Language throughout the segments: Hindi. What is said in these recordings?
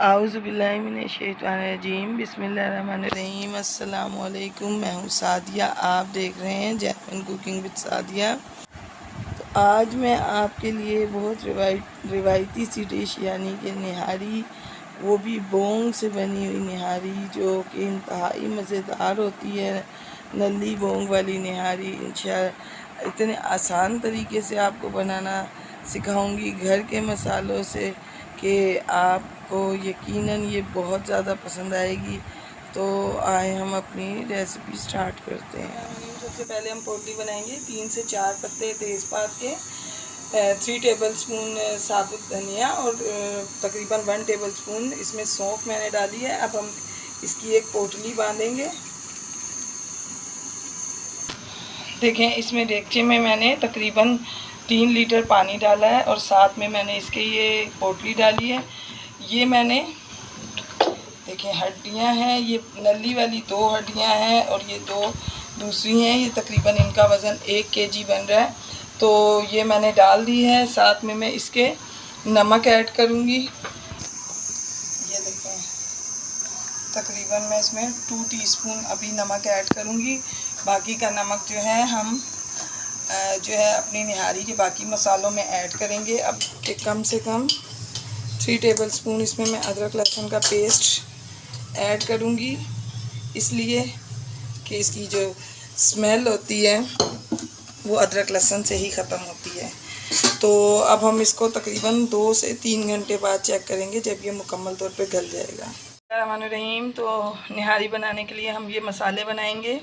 आऊज़ुबिल्लाहिमिनश्शैतानिर्रजीम बिस्मिल्लाहिर्रहमानिर्रहीम। अस्सलाम वालेकुम। मैं हूँ सादिया, आप देख रहे हैं जैस्मिन कुकिंग विद सादिया। तो आज मैं आपके लिए बहुत रिवायती सी डिश यानी कि निहारी, वो भी बोंग से बनी हुई निहारी जो कि इंतहाई मज़ेदार होती है। नली बोंग वाली निहारी इंशाअल्लाह इतने आसान तरीके से आपको बनाना सिखाऊंगी घर के मसालों से कि आपको यकीनन ये बहुत ज़्यादा पसंद आएगी। तो आए हम अपनी रेसिपी स्टार्ट करते हैं। सबसे पहले हम पोटली बनाएंगे। 3 से 4 पत्ते तेज़पात के, 3 टेबल स्पून साबुत धनिया और तकरीबन 1 टेबल स्पून इसमें सौंफ मैंने डाली है। अब हम इसकी एक पोटली बांधेंगे। देखें, इसमें डेगचे में मैंने तकरीबन 3 लीटर पानी डाला है और साथ में मैंने इसके ये पोटली डाली है। ये मैंने देखें हड्डियां हैं, ये नली वाली 2 हड्डियां हैं और ये 2 दूसरी हैं। ये तकरीबन इनका वज़न 1 केजी बन रहा है। तो ये मैंने डाल दी है। साथ में मैं इसके नमक ऐड करूँगी। ये देखें तकरीबन मैं इसमें 2 टीस्पून अभी नमक ऐड करूँगी। बाकी का नमक जो है हम अपनी निहारी के बाकी मसालों में ऐड करेंगे। अब कम से कम 3 टेबल स्पून इसमें मैं अदरक लहसुन का पेस्ट ऐड करूँगी, इसलिए कि इसकी जो स्मेल होती है वो अदरक लहसुन से ही ख़त्म होती है। तो अब हम इसको तकरीबन 2 से 3 घंटे बाद चेक करेंगे जब ये मुकम्मल तौर पे गल जाएगा। रहमानुर्रहीम। तो निहारी बनाने के लिए हम ये मसाले बनाएंगे।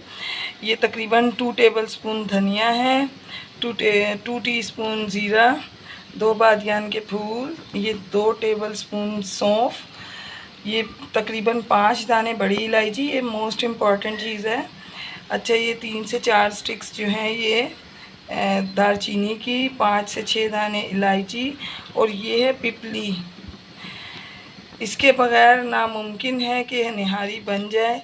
ये तकरीबन 2 टेबल स्पून धनिया है, 2 टीस्पून ज़ीरा, 2 बादियान के फूल, ये 2 टेबल स्पून सौंफ, ये तकरीबन 5 दाने बड़ी इलायची, ये मोस्ट इम्पॉर्टेंट चीज़ है। अच्छा, ये 3 से 4 स्टिक्स जो हैं ये दालचीनी की, 5 से 6 दाने इलायची, और ये है पिपली। इसके बगैर नामुमकिन है कि निहारी बन जाए।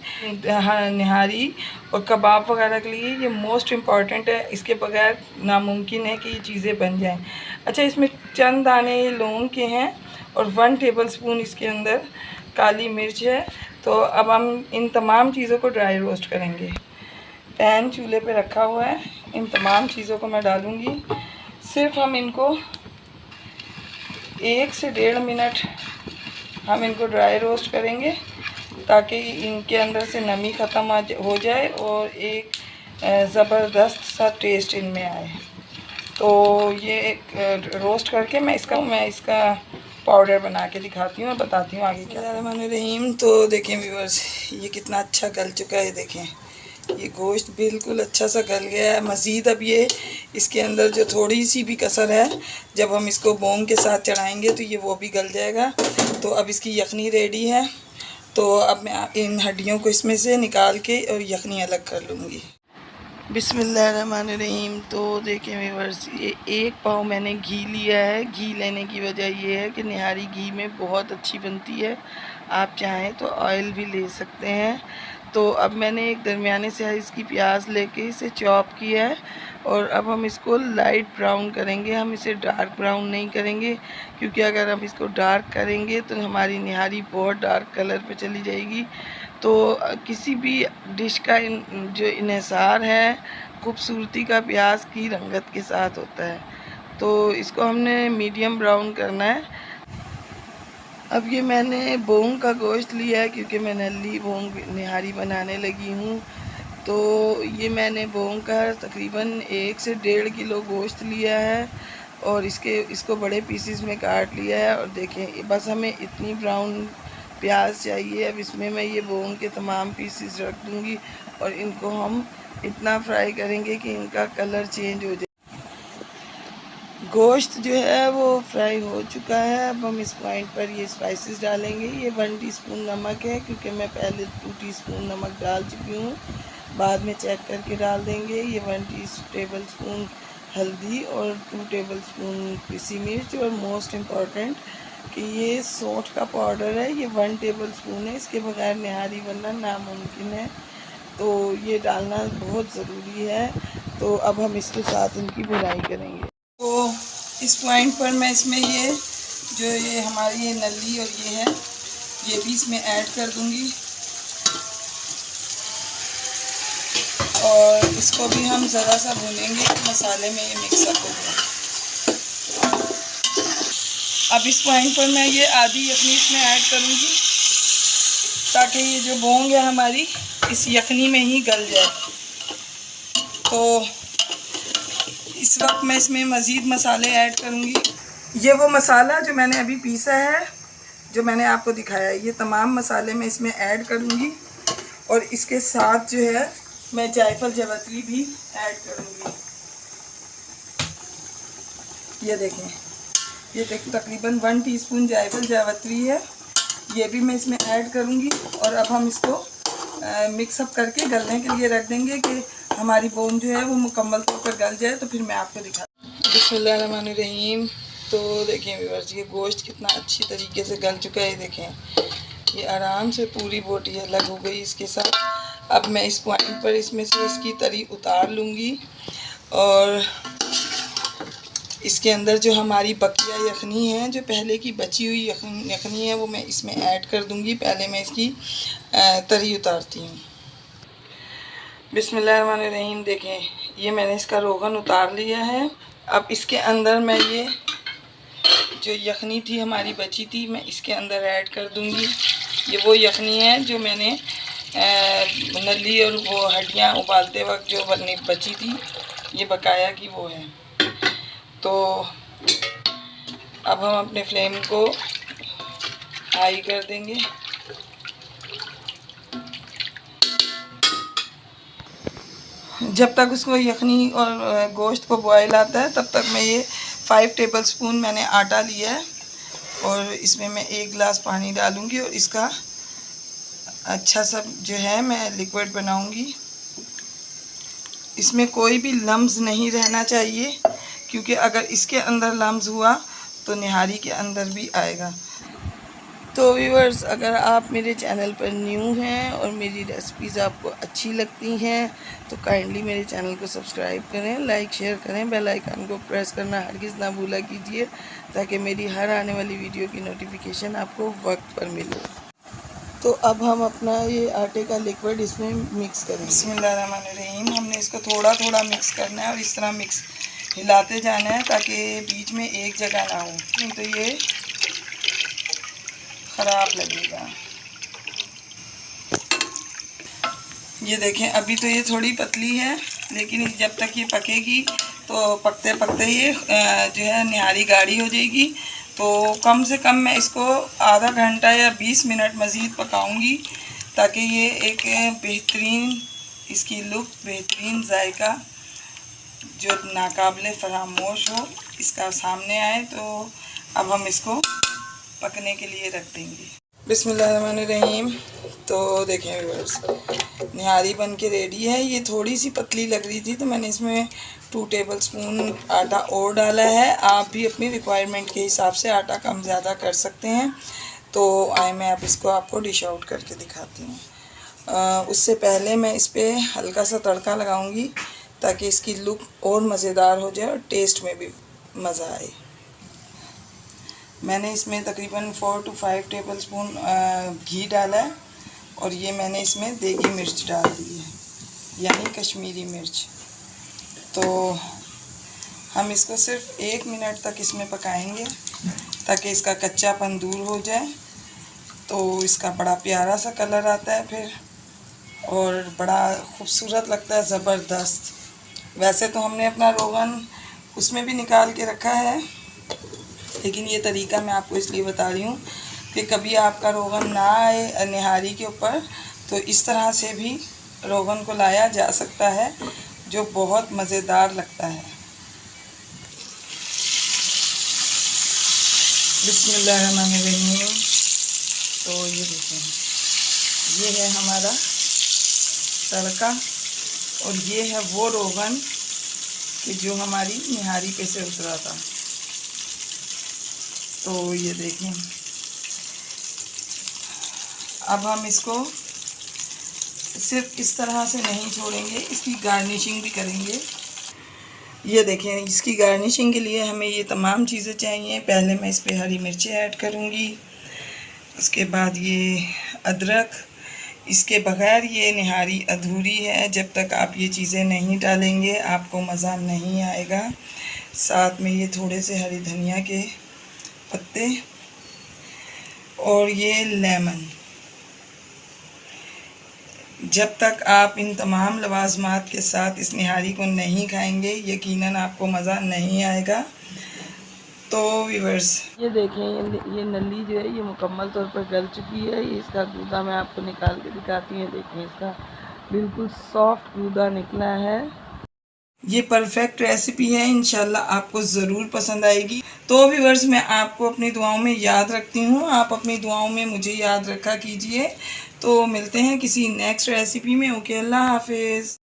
निहारी और कबाब वगैरह के लिए ये मोस्ट इम्पॉर्टेंट है। इसके बगैर नामुमकिन है कि ये चीज़ें बन जाएं। अच्छा, इसमें चंद दाने ये लौंग के हैं और 1 टेबल स्पून इसके अंदर काली मिर्च है। तो अब हम इन तमाम चीज़ों को ड्राई रोस्ट करेंगे। पैन चूल्हे पे रखा हुआ है, इन तमाम चीज़ों को मैं डालूँगी। सिर्फ हम इनको 1 से 1.5 मिनट हम इनको ड्राई रोस्ट करेंगे ताकि इनके अंदर से नमी ख़त्म हो जाए और एक ज़बरदस्त सा टेस्ट इनमें आए। तो ये रोस्ट करके मैं इसका पाउडर बना के दिखाती हूँ और बताती हूँ आगे क्या। बिस्मिल्लाहिर्रहमानिर्रहीम। तो देखें व्यूअर्स, ये कितना अच्छा गल चुका है। देखें ये गोश्त बिल्कुल अच्छा सा गल गया है। मज़ीद अब ये इसके अंदर जो थोड़ी सी भी कसर है, जब हम इसको बोंग के साथ चढ़ाएंगे तो ये वो भी गल जाएगा। तो अब इसकी यखनी रेडी है। तो अब मैं इन हड्डियों को इसमें से निकाल के और यखनी अलग कर लूँगी। बिस्मिल्लाहिर्रहमानिर्रहीम। तो देखें व्यूअर्स, ये 1 पाव मैंने घी लिया है। घी लेने की वजह ये है कि निहारी घी में बहुत अच्छी बनती है। आप चाहें तो ऑयल भी ले सकते हैं। तो अब मैंने एक दरमियाने साइज़ की प्याज लेके इसे चॉप किया है और अब हम इसको लाइट ब्राउन करेंगे। हम इसे डार्क ब्राउन नहीं करेंगे, क्योंकि अगर हम इसको डार्क करेंगे तो हमारी निहारी बहुत डार्क कलर पे चली जाएगी। तो किसी भी डिश का जो इन्हिसार है खूबसूरती का प्याज की रंगत के साथ होता है। तो इसको हमने मीडियम ब्राउन करना है। अब ये मैंने बोंग का गोश्त लिया है क्योंकि मैं नली बोंग निहारी बनाने लगी हूँ। तो ये मैंने बोंग का तकरीबन 1 से 1.5 किलो गोश्त लिया है और इसको बड़े पीसेस में काट लिया है। और देखें, बस हमें इतनी ब्राउन प्याज चाहिए। अब इसमें मैं ये बोंग के तमाम पीसेस रख दूँगी और इनको हम इतना फ्राई करेंगे कि इनका कलर चेंज हो जाए। गोश्त जो है वो फ्राई हो चुका है। अब हम इस पॉइंट पर ये स्पाइसेस डालेंगे। ये 1 टीस्पून नमक है, क्योंकि मैं पहले 2 टीस्पून नमक डाल चुकी हूँ, बाद में चेक करके डाल देंगे। ये 1 टेबल स्पून हल्दी और 2 टेबल स्पून पिसी मिर्च, और मोस्ट इम्पॉर्टेंट कि ये सौंठ का पाउडर है, ये 1 टेबल स्पून है। इसके बगैर निहारी बनना नामुमकिन है, तो ये डालना बहुत ज़रूरी है। तो अब हम इसके साथ इनकी भुनाई करेंगे। तो इस पॉइंट पर मैं इसमें ये हमारी ये नली और ये है ये भी इसमें ऐड कर दूंगी और इसको भी हम ज़रा सा भूनेंगे मसाले में ये मिक्सअप हो जाए। अब इस पॉइंट पर मैं ये आधी यखनी इसमें ऐड करूँगी ताकि ये जो बोंग है हमारी इस यखनी में ही गल जाए। तो इस वक्त मैं इसमें मज़ीद मसाले ऐड करूँगी। ये वो मसाला जो मैंने अभी पीसा है, जो मैंने आपको दिखाया है, ये तमाम मसाले मैं इसमें ऐड करूँगी और इसके साथ जो है मैं जायफल जावित्री भी ऐड करूँगी। ये देखें, ये तकरीबन 1 टीस्पून जायफल जावित्री है, ये भी मैं इसमें ऐड करूँगी और अब हम इसको मिक्सअप करके गलने के लिए रख देंगे कि हमारी बोन जो है वो मुकम्मल तौर पर गल जाए। तो फिर मैं आपको दिखाती हूँ। बिस्मिल्लाहिर्रहमानिर्रहीम। तो देखें व्यूअर्स, ये गोश्त कितना अच्छी तरीके से गल चुका है। देखें ये आराम से पूरी बोटी अलग हो गई इसके साथ। अब मैं इस पॉइंट पर इसमें से इसकी तरी उतार लूँगी और इसके अंदर जो हमारी बकिया यखनी है, जो पहले की बची हुई यखनी है, वो मैं इसमें ऐड कर दूँगी। पहले मैं इसकी तरी उतारती हूँ। बिस्मिल्लाहिर्रहमानिर्रहीम। देखें ये मैंने इसका रोगन उतार लिया है। अब इसके अंदर मैं ये जो यखनी थी हमारी बची थी, मैं इसके अंदर ऐड कर दूँगी। ये वो यखनी है जो मैंने नली और वो हड्डियाँ उबालते वक्त जो बची थी, ये बकाया की वो है। तो अब हम अपने फ्लेम को हाई कर देंगे। जब तक उसको यखनी और गोश्त को बॉयल आता है तब तक मैं ये 5 टेबलस्पून मैंने आटा लिया है और इसमें मैं 1 गिलास पानी डालूँगी और इसका अच्छा सा जो है मैं लिक्विड बनाऊँगी। इसमें कोई भी लम्स नहीं रहना चाहिए, क्योंकि अगर इसके अंदर लम्स हुआ तो निहारी के अंदर भी आएगा। तो व्यूअर्स, अगर आप मेरे चैनल पर न्यू हैं और मेरी रेसिपीज़ आपको अच्छी लगती हैं तो काइंडली मेरे चैनल को सब्सक्राइब करें, लाइक शेयर करें, बेल आइकन को प्रेस करना हरगिज़ ना भूला कीजिए ताकि मेरी हर आने वाली वीडियो की नोटिफिकेशन आपको वक्त पर मिले। तो अब हम अपना ये आटे का लिक्विड इसमें मिक्स करेंगे। बिस्मिल्लाहिर्रहमानिर्रहीम। हमने इसको थोड़ा थोड़ा मिक्स करना है और इस तरह मिक्स हिलाते जाना है ताकि बीच में एक जगह ना हो, नहीं तो ये ख़राब लगेगा। ये देखें अभी तो ये थोड़ी पतली है, लेकिन जब तक ये पकेगी तो पकते पकते ये जो है निहारी गाढ़ी हो जाएगी। तो कम से कम मैं इसको आधा घंटा या 20 मिनट मज़ीद पकाऊंगी ताकि ये एक बेहतरीन इसकी लुक, बेहतरीन जायका जो नाकाबिले फरामोश हो इसका सामने आए। तो अब हम इसको पकने के लिए रख देंगे। बिस्मिल्लाहिर्रहमानिर्रहीम। तो देखें व्यूअर्स, निहारी बन के रेडी है। ये थोड़ी सी पतली लग रही थी तो मैंने इसमें 2 टेबलस्पून आटा और डाला है। आप भी अपनी रिक्वायरमेंट के हिसाब से आटा कम ज़्यादा कर सकते हैं। तो आए मैं अब इसको आपको डिश आउट करके दिखाती हूँ। उससे पहले मैं इस पर हल्का सा तड़का लगाऊंगी ताकि इसकी लुक और मज़ेदार हो जाए और टेस्ट में भी मज़ा आए। मैंने इसमें तकरीबन 4 to 5 टेबलस्पून घी डाला है और ये मैंने इसमें देगी मिर्च डाल दी है, यानी कश्मीरी मिर्च। तो हम इसको सिर्फ 1 मिनट तक इसमें पकाएंगे ताकि इसका कच्चापन दूर हो जाए। तो इसका बड़ा प्यारा सा कलर आता है फिर, और बड़ा खूबसूरत लगता है, ज़बरदस्त। वैसे तो हमने अपना रोगन उसमें भी निकाल के रखा है, लेकिन ये तरीका मैं आपको इसलिए बता रही हूँ कि कभी आपका रोगन ना आए निहारी के ऊपर तो इस तरह से भी रोगन को लाया जा सकता है, जो बहुत मज़ेदार लगता है। बिस्मिल्लाहिर्रहमानिर्रहीम। तो ये देखें, ये है हमारा तड़का और ये है वो रोगन कि जो हमारी निहारी पे से उतरा था। तो ये देखें, अब हम इसको सिर्फ इस तरह से नहीं छोड़ेंगे, इसकी गार्निशिंग भी करेंगे। ये देखें, इसकी गार्निशिंग के लिए हमें ये तमाम चीज़ें चाहिए। पहले मैं इस पर हरी मिर्चें ऐड करूँगी, उसके बाद ये अदरक, इसके बगैर ये निहारी अधूरी है। जब तक आप ये चीज़ें नहीं डालेंगे आपको मज़ा नहीं आएगा। साथ में ये थोड़े से हरी धनिया के पत्ते और ये लेमन। जब तक आप इन तमाम लवाज़मात के साथ इस निहारी को नहीं खाएंगे यकीनन आपको मज़ा नहीं आएगा। तो व्यूअर्स, ये देखें, ये नली जो है ये मुकम्मल तौर पर गल चुकी है। ये इसका गूदा मैं आपको निकाल के दिखाती हूँ। देखें, इसका बिल्कुल सॉफ्ट गूदा निकला है। ये परफेक्ट रेसिपी है, इंशाल्लाह आपको ज़रूर पसंद आएगी। तो व्यूअर्स, मैं आपको अपनी दुआओं में याद रखती हूँ, आप अपनी दुआओं में मुझे याद रखा कीजिए। तो मिलते हैं किसी नेक्स्ट रेसिपी में। ओके, अल्लाह हाफिज़।